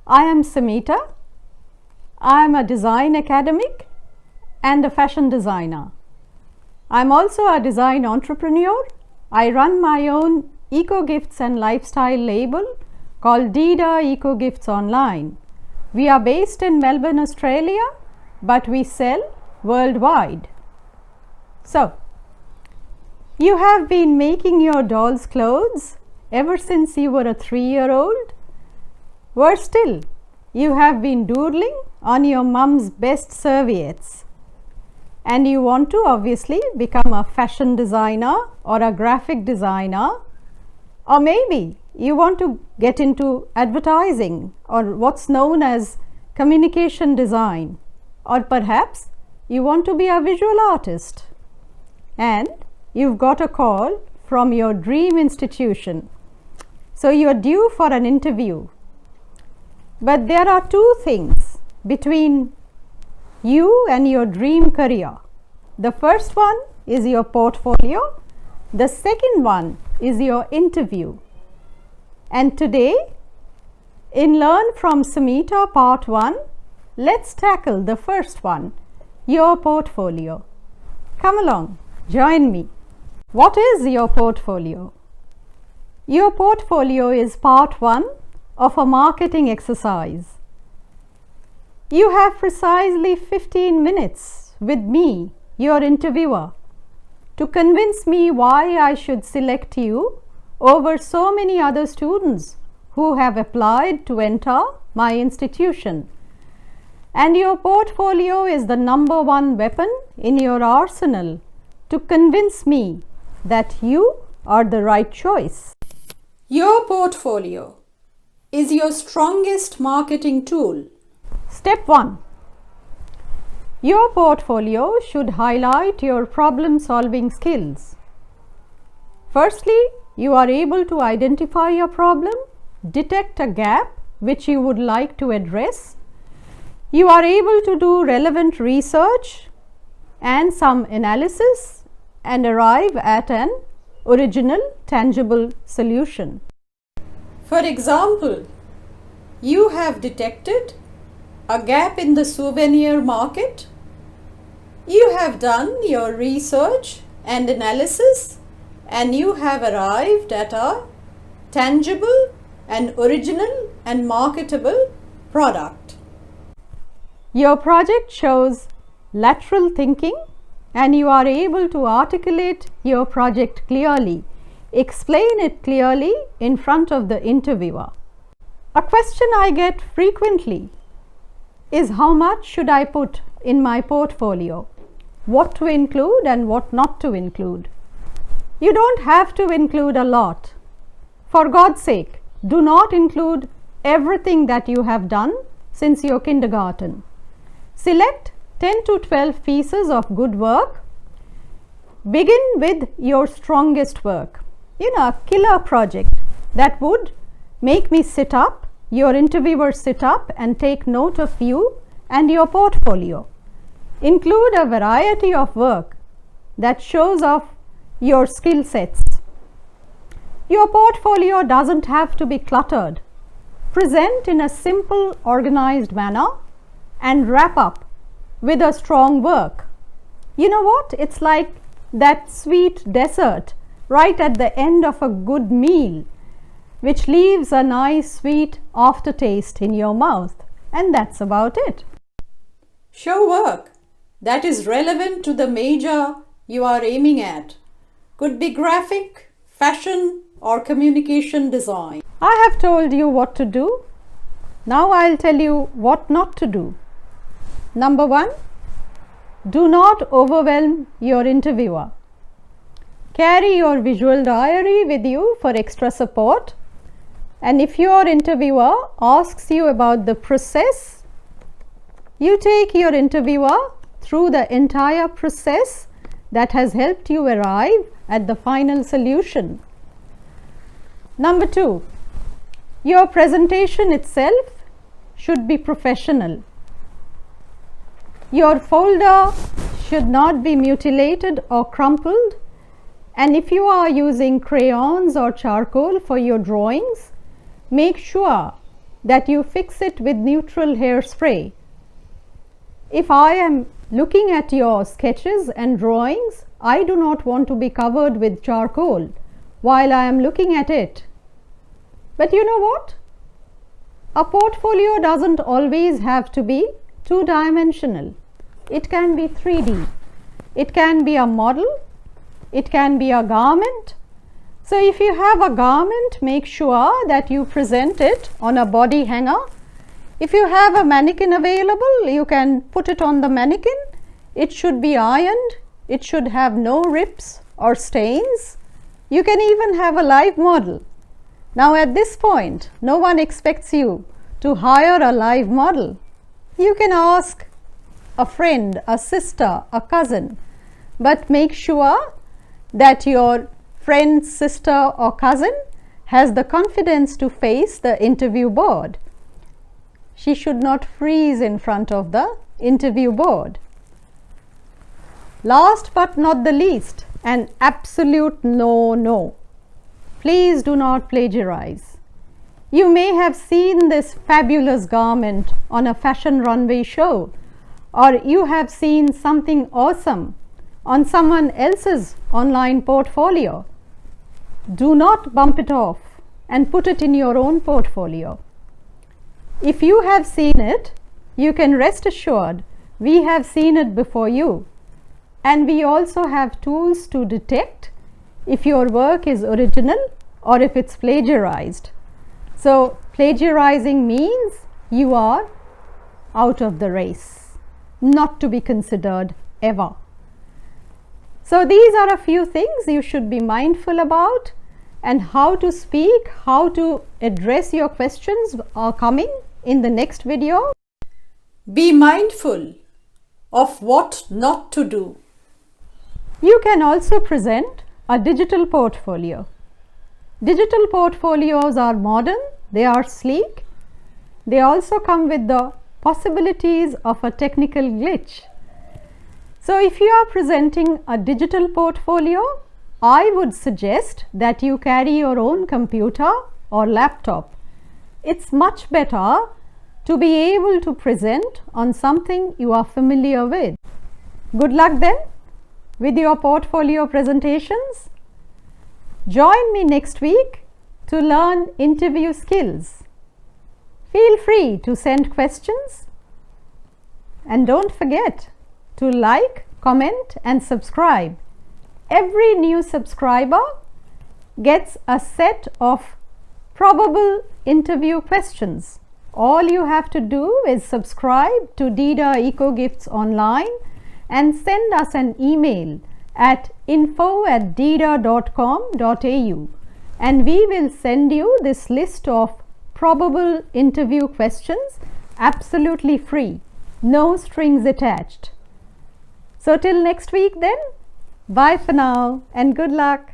I am Samita. I am a design academic and a fashion designer. I am also a design entrepreneur. I run my own eco-gifts and lifestyle label called Deidaaecogiftsonline. We are based in Melbourne, Australia, but we sell worldwide. So, you have been making your doll's clothes ever since you were a 3-year-old? Worse still, you have been doodling on your mum's best serviettes. And you want to obviously become a fashion designer or a graphic designer, or maybe you want to get into advertising or what's known as communication design, or perhaps you want to be a visual artist. And you've got a call from your dream institution. So you're due for an interview. But there are two things between you and your dream career. The first one is your portfolio. The second one is your interview. And today, in Learn from Samita Part 1, let's tackle the first one, your portfolio. Come along, join me. What is your portfolio? Your portfolio is part 1 of a marketing exercise. You have precisely 15 minutes with me, your interviewer, to convince me why I should select you over so many other students who have applied to enter my institution. And your portfolio is the number 1 weapon in your arsenal to convince me that you are the right choice. Your portfolio is your strongest marketing tool. Step 1. Your portfolio should highlight your problem-solving skills. Firstly, you are able to identify your problem, detect a gap which you would like to address. You are able to do relevant research and some analysis and arrive at an original, tangible solution. For example, you have detected a gap in the souvenir market. You have done your research and analysis, and you have arrived at a tangible and original and marketable product. Your project shows lateral thinking, and you are able to articulate your project clearly, explain it clearly in front of the interviewer. A question I get frequently is, how much should I put in my portfolio? What to include and what not to include? You don't have to include a lot. For God's sake, do not include everything that you have done since your kindergarten. Select 10 to 12 pieces of good work. Begin with your strongest work. A killer project that would make me sit up, your interviewer sit up and take note of you and your portfolio. Include a variety of work that shows off your skill sets. Your portfolio doesn't have to be cluttered. Present in a simple, organized manner and wrap up with a strong work. You know what? It's like that sweet dessert right at the end of a good meal, which leaves a nice sweet aftertaste in your mouth. And that's about it. Show work that is relevant to the major you are aiming at. Could be graphic, fashion, or communication design. I have told you what to do. Now I'll tell you what not to do. Number 1, do not overwhelm your interviewer. Carry your visual diary with you for extra support. And if your interviewer asks you about the process, you take your interviewer through the entire process that has helped you arrive at the final solution. Number 2, your presentation itself should be professional. Your folder should not be mutilated or crumpled, and if you are using crayons or charcoal for your drawings, make sure that you fix it with neutral hairspray. If I am looking at your sketches and drawings, I do not want to be covered with charcoal while I am looking at it. But you know what? A portfolio doesn't always have to be two-dimensional. It can be 3D. It can be a model. It can be a garment. So if you have a garment, make sure that you present it on a body hanger. If you have a mannequin available, you can put it on the mannequin. It should be ironed. It should have no rips or stains. You can even have a live model. Now at this point, no one expects you to hire a live model. You can ask a friend, a sister, a cousin, but make sure that your friend, sister or cousin has the confidence to face the interview board. She should not freeze in front of the interview board. Last but not the least, an absolute no. Please do not plagiarize. You may have seen this fabulous garment on a fashion runway show, or you have seen something awesome on someone else's online portfolio. Do not bump it off and put it in your own portfolio. If you have seen it, you can rest assured we have seen it before you, and we also have tools to detect if your work is original or if it's plagiarized. So plagiarizing means you are out of the race, not to be considered ever. So these are a few things you should be mindful about, and how to speak, how to address your questions are coming in the next video. Be mindful of what not to do. You can also present a digital portfolio. Digital portfolios are modern, they are sleek. They also come with the possibilities of a technical glitch. So if you are presenting a digital portfolio, I would suggest that you carry your own computer or laptop. It's much better to be able to present on something you are familiar with. Good luck then with your portfolio presentations. Join me next week to learn interview skills. Feel free to send questions, and don't forget to like, comment and subscribe. Every new subscriber gets a set of probable interview questions. All you have to do is subscribe to Deidaaecogiftsonline and send us an email at info@deida.com.au, and we will send you this list of probable interview questions absolutely free, no strings attached. So till next week then, bye for now and good luck.